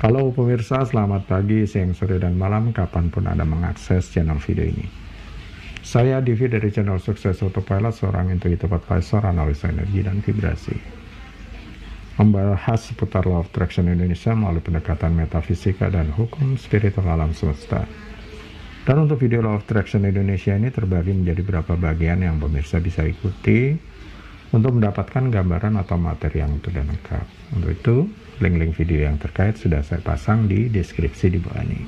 Halo pemirsa, selamat pagi, siang, sore, dan malam kapanpun Anda mengakses channel video ini. Saya Divi dari channel Sukses Autopilot, seorang intuitive advisor, analisa energi dan vibrasi. Membahas seputar Law of Attraction Indonesia melalui pendekatan metafisika dan hukum spiritual alam semesta. Dan untuk video Law of Attraction Indonesia ini terbagi menjadi beberapa bagian yang pemirsa bisa ikuti untuk mendapatkan gambaran atau materi yang utuh dan lengkap. Untuk itu, link-link video yang terkait sudah saya pasang di deskripsi di bawah ini.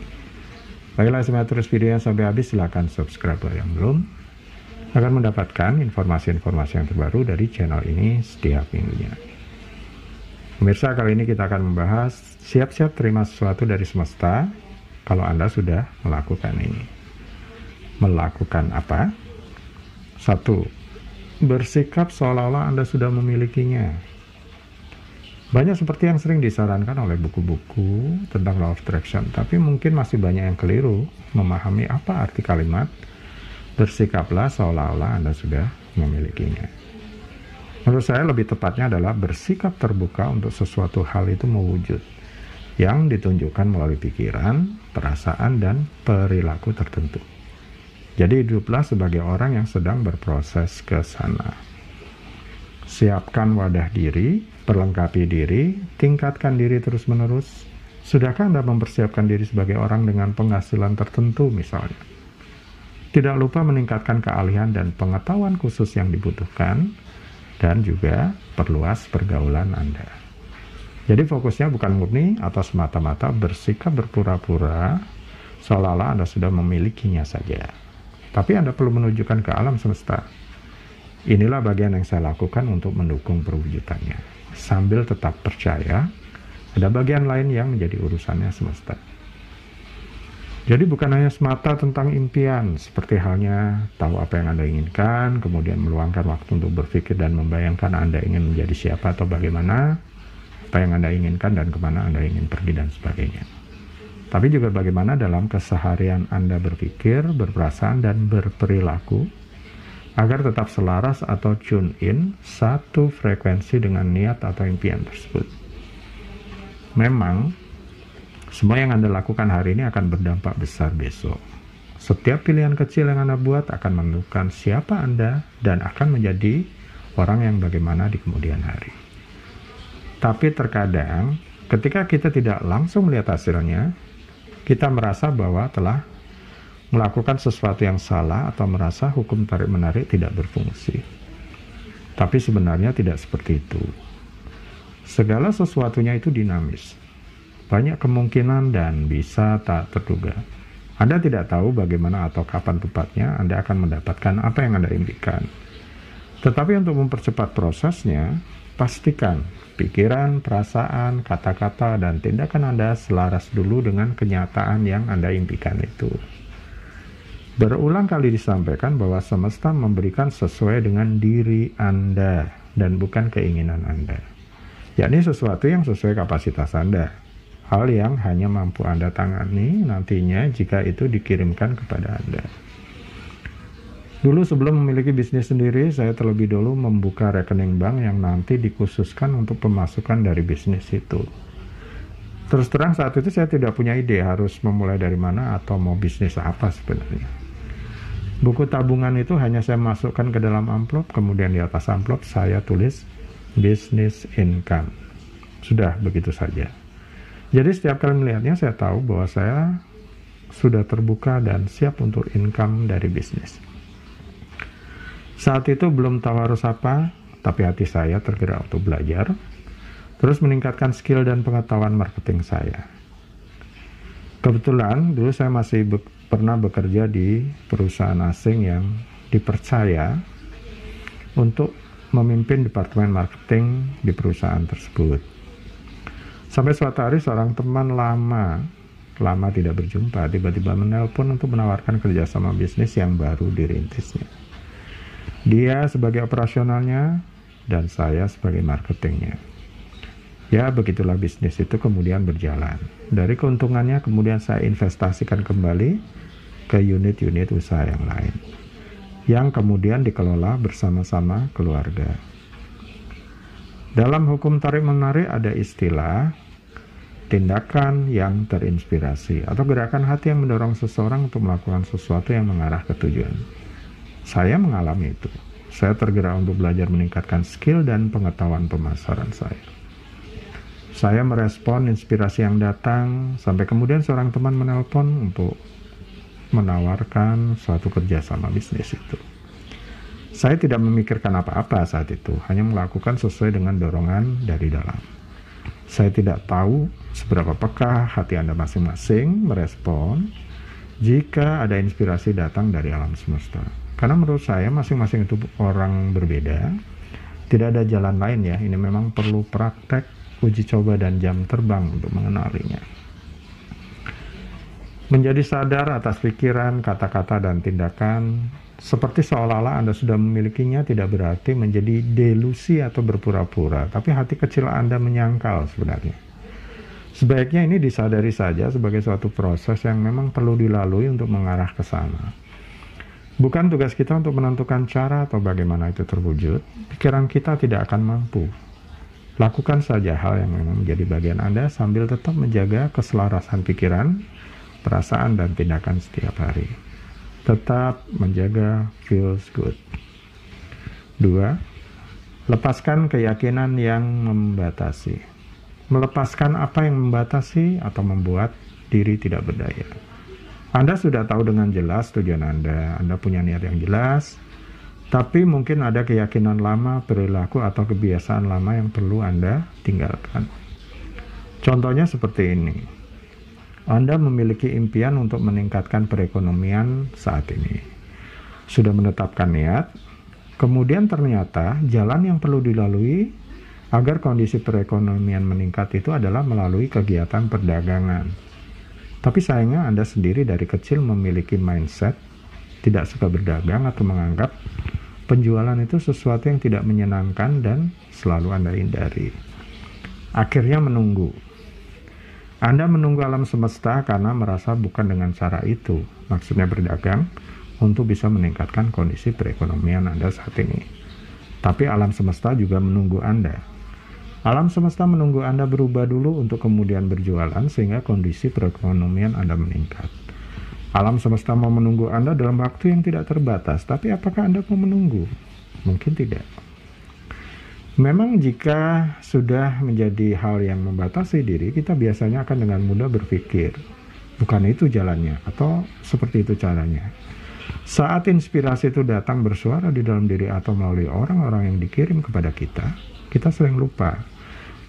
Baiklah, simak terus videonya sampai habis. Silahkan subscribe yang belum, akan mendapatkan informasi-informasi yang terbaru dari channel ini setiap minggunya. Pemirsa, kali ini kita akan membahas siap-siap terima sesuatu dari semesta kalau Anda sudah melakukan ini. Melakukan apa? 1. Bersikap seolah-olah Anda sudah memilikinya. Banyak seperti yang sering disarankan oleh buku-buku tentang Law of Attraction, tapi mungkin masih banyak yang keliru memahami apa arti kalimat bersikaplah seolah-olah Anda sudah memilikinya. Menurut saya lebih tepatnya adalah bersikap terbuka untuk sesuatu hal itu mewujud, yang ditunjukkan melalui pikiran, perasaan, dan perilaku tertentu. Jadi hiduplah sebagai orang yang sedang berproses ke sana. Siapkan wadah diri, perlengkapi diri, tingkatkan diri terus-menerus. Sudahkah Anda mempersiapkan diri sebagai orang dengan penghasilan tertentu misalnya? Tidak lupa meningkatkan keahlian dan pengetahuan khusus yang dibutuhkan, dan juga perluas pergaulan Anda. Jadi fokusnya bukan murni atau semata-mata bersikap berpura-pura seolah-olah Anda sudah memilikinya saja. Tapi Anda perlu menunjukkan ke alam semesta. Inilah bagian yang saya lakukan untuk mendukung perwujudannya. Sambil tetap percaya, ada bagian lain yang menjadi urusannya semesta. Jadi bukan hanya semata tentang impian, seperti halnya tahu apa yang Anda inginkan, kemudian meluangkan waktu untuk berpikir dan membayangkan Anda ingin menjadi siapa atau bagaimana, apa yang Anda inginkan dan kemana Anda ingin pergi dan sebagainya. Tapi juga bagaimana dalam keseharian Anda berpikir, berperasaan, dan berperilaku, agar tetap selaras atau tune in satu frekuensi dengan niat atau impian tersebut. Memang, semua yang Anda lakukan hari ini akan berdampak besar besok. Setiap pilihan kecil yang Anda buat akan menentukan siapa Anda dan akan menjadi orang yang bagaimana di kemudian hari. Tapi terkadang, ketika kita tidak langsung melihat hasilnya, kita merasa bahwa telah melakukan sesuatu yang salah atau merasa hukum tarik-menarik tidak berfungsi. Tapi sebenarnya tidak seperti itu. Segala sesuatunya itu dinamis. Banyak kemungkinan dan bisa tak terduga. Anda tidak tahu bagaimana atau kapan tepatnya Anda akan mendapatkan apa yang Anda impikan. Tetapi untuk mempercepat prosesnya, pastikan pikiran, perasaan, kata-kata, dan tindakan Anda selaras dulu dengan kenyataan yang Anda impikan itu. Berulang kali disampaikan bahwa semesta memberikan sesuai dengan diri Anda dan bukan keinginan Anda. Yakni sesuatu yang sesuai kapasitas Anda. Hal yang hanya mampu Anda tangani nantinya jika itu dikirimkan kepada Anda. Dulu sebelum memiliki bisnis sendiri, saya terlebih dulu membuka rekening bank yang nanti dikhususkan untuk pemasukan dari bisnis itu. Terus terang saat itu saya tidak punya ide harus memulai dari mana atau mau bisnis apa sebenarnya. Buku tabungan itu hanya saya masukkan ke dalam amplop, kemudian di atas amplop saya tulis business income. Sudah begitu saja. Jadi setiap kali melihatnya saya tahu bahwa saya sudah terbuka dan siap untuk income dari bisnis. Saat itu belum tahu harus apa, tapi hati saya tergerak untuk belajar, terus meningkatkan skill dan pengetahuan marketing saya. Kebetulan dulu saya masih pernah bekerja di perusahaan asing yang dipercaya untuk memimpin departemen marketing di perusahaan tersebut. Sampai suatu hari seorang teman lama tidak berjumpa, tiba-tiba menelpon untuk menawarkan kerjasama bisnis yang baru dirintisnya. Dia sebagai operasionalnya dan saya sebagai marketingnya. Ya, begitulah bisnis itu kemudian berjalan. Dari keuntungannya kemudian saya investasikan kembali ke unit-unit usaha yang lain, yang kemudian dikelola bersama-sama keluarga. Dalam hukum tarik-menarik ada istilah tindakan yang terinspirasi, atau gerakan hati yang mendorong seseorang untuk melakukan sesuatu yang mengarah ke tujuan. Saya mengalami itu. Saya tergerak untuk belajar meningkatkan skill dan pengetahuan pemasaran saya. Saya merespon inspirasi yang datang, sampai kemudian seorang teman menelpon untuk menawarkan suatu kerjasama bisnis itu. Saya tidak memikirkan apa-apa saat itu, hanya melakukan sesuai dengan dorongan dari dalam. Saya tidak tahu seberapa peka hati Anda masing-masing merespon jika ada inspirasi datang dari alam semesta. Karena menurut saya masing-masing itu orang berbeda, tidak ada jalan lain ya, ini memang perlu praktek, uji coba, dan jam terbang untuk mengenalinya. Menjadi sadar atas pikiran, kata-kata, dan tindakan seperti seolah-olah Anda sudah memilikinya tidak berarti menjadi delusi atau berpura-pura, tapi hati kecil Anda menyangkal sebenarnya. Sebaiknya ini disadari saja sebagai suatu proses yang memang perlu dilalui untuk mengarah ke sana. Bukan tugas kita untuk menentukan cara atau bagaimana itu terwujud. Pikiran kita tidak akan mampu. Lakukan saja hal yang memang menjadi bagian Anda sambil tetap menjaga keselarasan pikiran, perasaan, dan tindakan setiap hari. Tetap menjaga feels good. 2. Lepaskan keyakinan yang membatasi. Melepaskan apa yang membatasi atau membuat diri tidak berdaya. Anda sudah tahu dengan jelas tujuan Anda punya niat yang jelas, tapi mungkin ada keyakinan lama, perilaku, atau kebiasaan lama yang perlu Anda tinggalkan. Contohnya seperti ini. Anda memiliki impian untuk meningkatkan perekonomian saat ini. Sudah menetapkan niat, kemudian ternyata jalan yang perlu dilalui agar kondisi perekonomian meningkat itu adalah melalui kegiatan perdagangan. Tapi sayangnya Anda sendiri dari kecil memiliki mindset tidak suka berdagang atau menganggap penjualan itu sesuatu yang tidak menyenangkan dan selalu Anda hindari. Akhirnya menunggu. Anda menunggu alam semesta karena merasa bukan dengan cara itu, maksudnya berdagang, untuk bisa meningkatkan kondisi perekonomian Anda saat ini. Tapi alam semesta juga menunggu Anda. Alam semesta menunggu Anda berubah dulu untuk kemudian berjualan sehingga kondisi perekonomian Anda meningkat. Alam semesta mau menunggu Anda dalam waktu yang tidak terbatas, tapi apakah Anda mau menunggu? Mungkin tidak. Memang jika sudah menjadi hal yang membatasi diri, kita biasanya akan dengan mudah berpikir, bukan itu jalannya, atau seperti itu caranya. Saat inspirasi itu datang bersuara di dalam diri atau melalui orang-orang yang dikirim kepada kita, kita sering lupa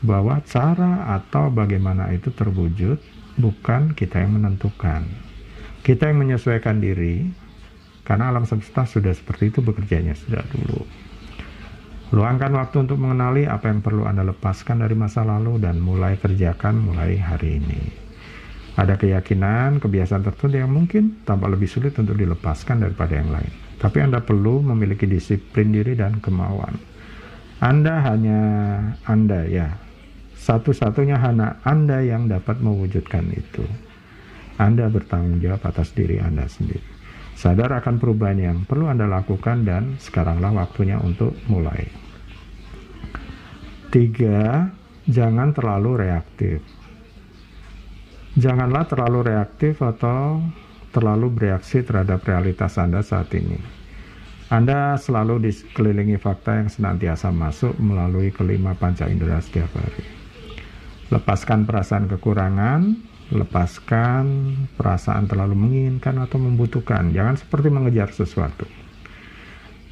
bahwa cara atau bagaimana itu terwujud bukan kita yang menentukan. Kita yang menyesuaikan diri, karena alam semesta sudah seperti itu bekerjanya sejak dulu. Luangkan waktu untuk mengenali apa yang perlu Anda lepaskan dari masa lalu dan mulai kerjakan mulai hari ini. Ada keyakinan, kebiasaan tertentu yang mungkin tampak lebih sulit untuk dilepaskan daripada yang lain. Tapi Anda perlu memiliki disiplin diri dan kemauan. Satu-satunya hanya Anda yang dapat mewujudkan itu. Anda bertanggung jawab atas diri Anda sendiri. Sadar akan perubahan yang perlu Anda lakukan dan sekaranglah waktunya untuk mulai. 3. Jangan terlalu reaktif. Janganlah terlalu reaktif atau terlalu bereaksi terhadap realitas Anda saat ini. Anda selalu dikelilingi fakta yang senantiasa masuk melalui kelima panca indera setiap hari. Lepaskan perasaan kekurangan, lepaskan perasaan terlalu menginginkan atau membutuhkan. Jangan seperti mengejar sesuatu.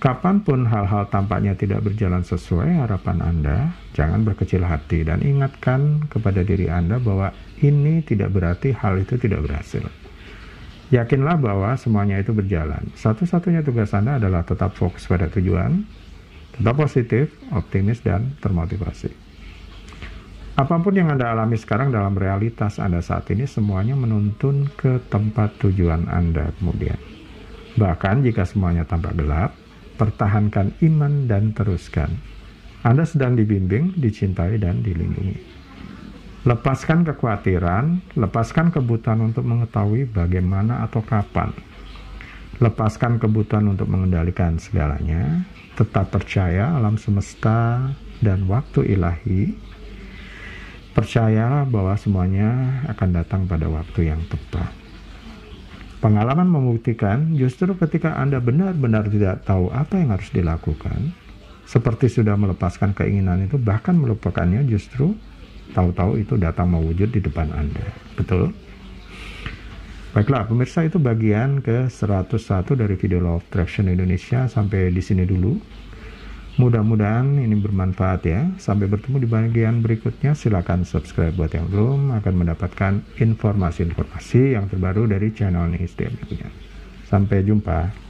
Kapanpun hal-hal tampaknya tidak berjalan sesuai harapan Anda, jangan berkecil hati dan ingatkan kepada diri Anda bahwa ini tidak berarti hal itu tidak berhasil. Yakinlah bahwa semuanya itu berjalan. Satu-satunya tugas Anda adalah tetap fokus pada tujuan, tetap positif, optimis, dan termotivasi. Apapun yang Anda alami sekarang dalam realitas Anda saat ini, semuanya menuntun ke tempat tujuan Anda kemudian. Bahkan jika semuanya tampak gelap, pertahankan iman dan teruskan. Anda sedang dibimbing, dicintai, dan dilindungi. Lepaskan kekhawatiran, lepaskan kebutuhan untuk mengetahui bagaimana atau kapan. Lepaskan kebutuhan untuk mengendalikan segalanya. Tetap percaya alam semesta dan waktu ilahi Percayalah bahwa semuanya akan datang pada waktu yang tepat. Pengalaman membuktikan justru ketika Anda benar-benar tidak tahu apa yang harus dilakukan, seperti sudah melepaskan keinginan itu, bahkan melupakannya, justru tahu-tahu itu datang mewujud di depan Anda. Betul? Baiklah, pemirsa, itu bagian ke 101 dari video Law of Attraction Indonesia. Sampai di sini dulu. Mudah-mudahan ini bermanfaat ya. Sampai bertemu di bagian berikutnya. Silakan subscribe buat yang belum, akan mendapatkan informasi-informasi yang terbaru dari channel ini. Sampai jumpa.